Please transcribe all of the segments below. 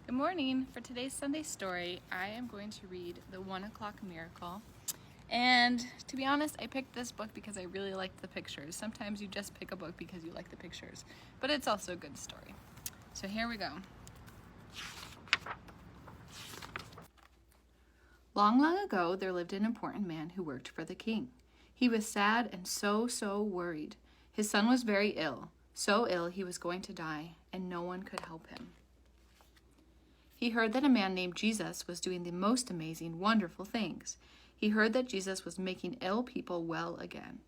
Good morning. For today's Sunday story, I am going to read The 1 O'Clock Miracle. And to be honest, I picked this book because I really liked the pictures. Sometimes you just pick a book because you like the pictures, but it's also a good story. So here we go. Long, long ago, there lived an important man who worked for the king. He was sad and so worried. His son was very ill, so ill he was going to die, and no one could help him. He heard that a man named Jesus was doing the most amazing, wonderful things. He heard that Jesus was making ill people well again.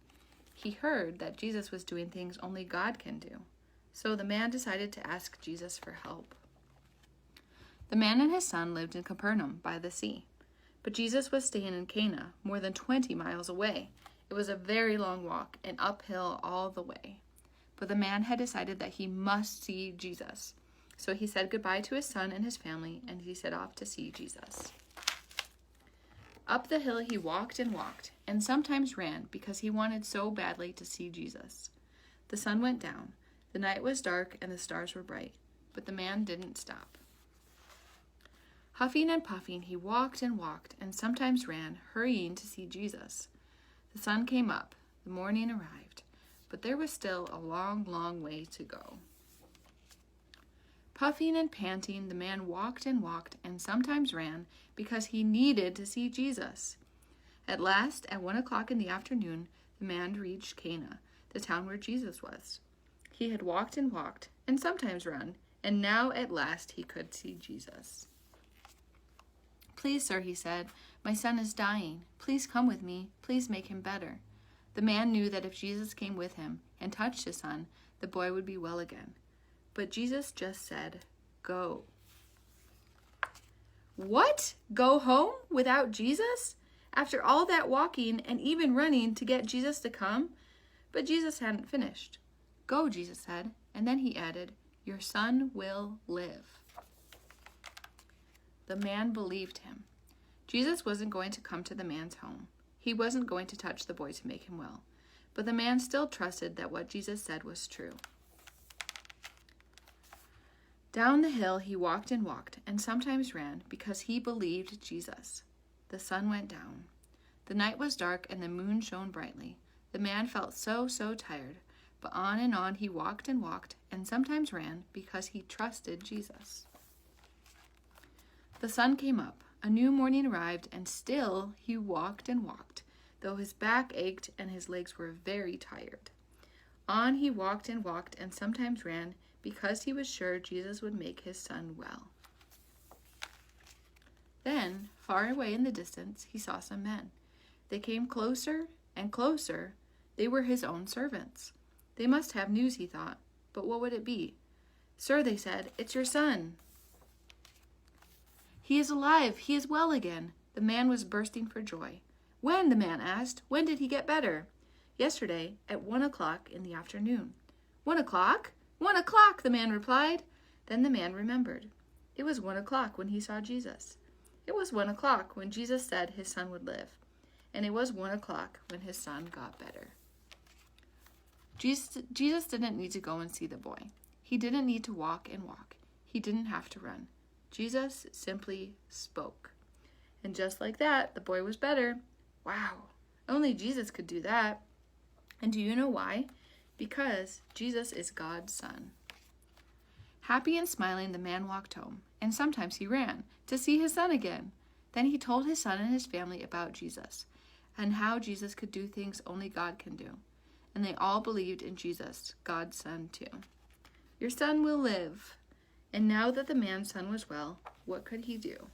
He heard that Jesus was doing things only God can do. So the man decided to ask Jesus for help. The man and his son lived in Capernaum by the sea. But Jesus was staying in Cana, more than 20 miles away. It was a very long walk and uphill all the way. But the man had decided that he must see Jesus. So he said goodbye to his son and his family, and he set off to see Jesus. Up the hill he walked, and sometimes ran because he wanted so badly to see Jesus. The sun went down, the night was dark, and the stars were bright, but the man didn't stop. Huffing and puffing, he walked, and sometimes ran, hurrying to see Jesus. The sun came up, the morning arrived, but there was still a long way to go. Puffing and panting, the man walked, and sometimes ran because he needed to see Jesus. At last, at 1 o'clock in the afternoon, the man reached Cana, the town where Jesus was. He had walked, and sometimes run, and now at last he could see Jesus. "Please, sir," he said, "my son is dying. Please come with me. Please make him better." The man knew that if Jesus came with him and touched his son, the boy would be well again. But Jesus just said, "Go." What? Go home without Jesus? After all that walking and even running to get Jesus to come? But Jesus hadn't finished. "Go," Jesus said, and then he added, "Your son will live." The man believed him. Jesus wasn't going to come to the man's home. He wasn't going to touch the boy to make him well. But the man still trusted that what Jesus said was true. Down the hill he walked, and sometimes ran because he believed Jesus. The sun went down. The night was dark and the moon shone brightly. The man felt so tired, but on and on he walked, and sometimes ran because he trusted Jesus. The sun came up, a new morning arrived, and still he walked, though his back ached and his legs were very tired. On he walked, and sometimes ran because he was sure Jesus would make his son well. Then, far away in the distance, he saw some men. They came closer and closer. They were his own servants. They must have news, he thought, but what would it be? "Sir," they said, "it's your son. He is alive. He is well again." The man was bursting for joy. "When?" the man asked. "When did he get better?" "Yesterday, at 1 o'clock in the afternoon." "1 o'clock? 1 o'clock," the man replied. Then the man remembered. It was 1 o'clock when he saw Jesus. It was 1 o'clock when Jesus said his son would live. And it was 1 o'clock when his son got better. Jesus didn't need to go and see the boy. He didn't need to walk. He didn't have to run. Jesus simply spoke. And just like that, the boy was better. Wow, only Jesus could do that. And do you know why? Because Jesus is God's son. Happy and smiling, the man walked home, and sometimes he ran to see his son again. Then he told his son and his family about Jesus, and how Jesus could do things only God can do. And they all believed in Jesus, God's son too. "Your son will live." And now that the man's son was well, what could he do?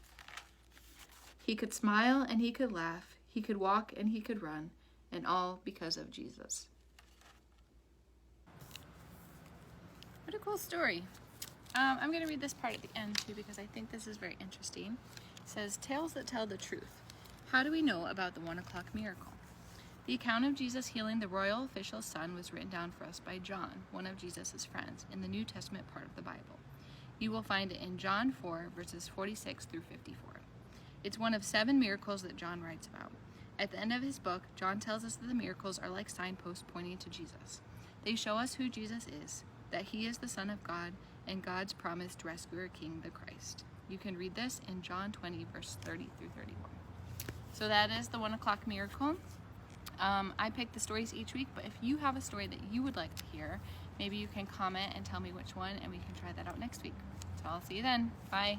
He could smile and he could laugh, he could walk and he could run, and all because of Jesus. What a cool story. I'm going to read this part at the end too because I think this is very interesting. It says, "Tales that tell the truth. How do we know about the 1 o'clock miracle?" The account of Jesus healing the royal official's son was written down for us by John, one of Jesus' friends, in the New Testament part of the Bible. You will find it in John 4, verses 46 through 54. It's one of 7 miracles that John writes about. At the end of his book, John tells us that the miracles are like signposts pointing to Jesus. They show us who Jesus is, that he is the Son of God, and God's promised rescuer king, the Christ. You can read this in John 20, verse 30 through 31. So that is the 1 o'clock miracle. I pick the stories each week, but if you have a story that you would like to hear, maybe you can comment and tell me which one, and we can try that out next week. So I'll see you then. Bye.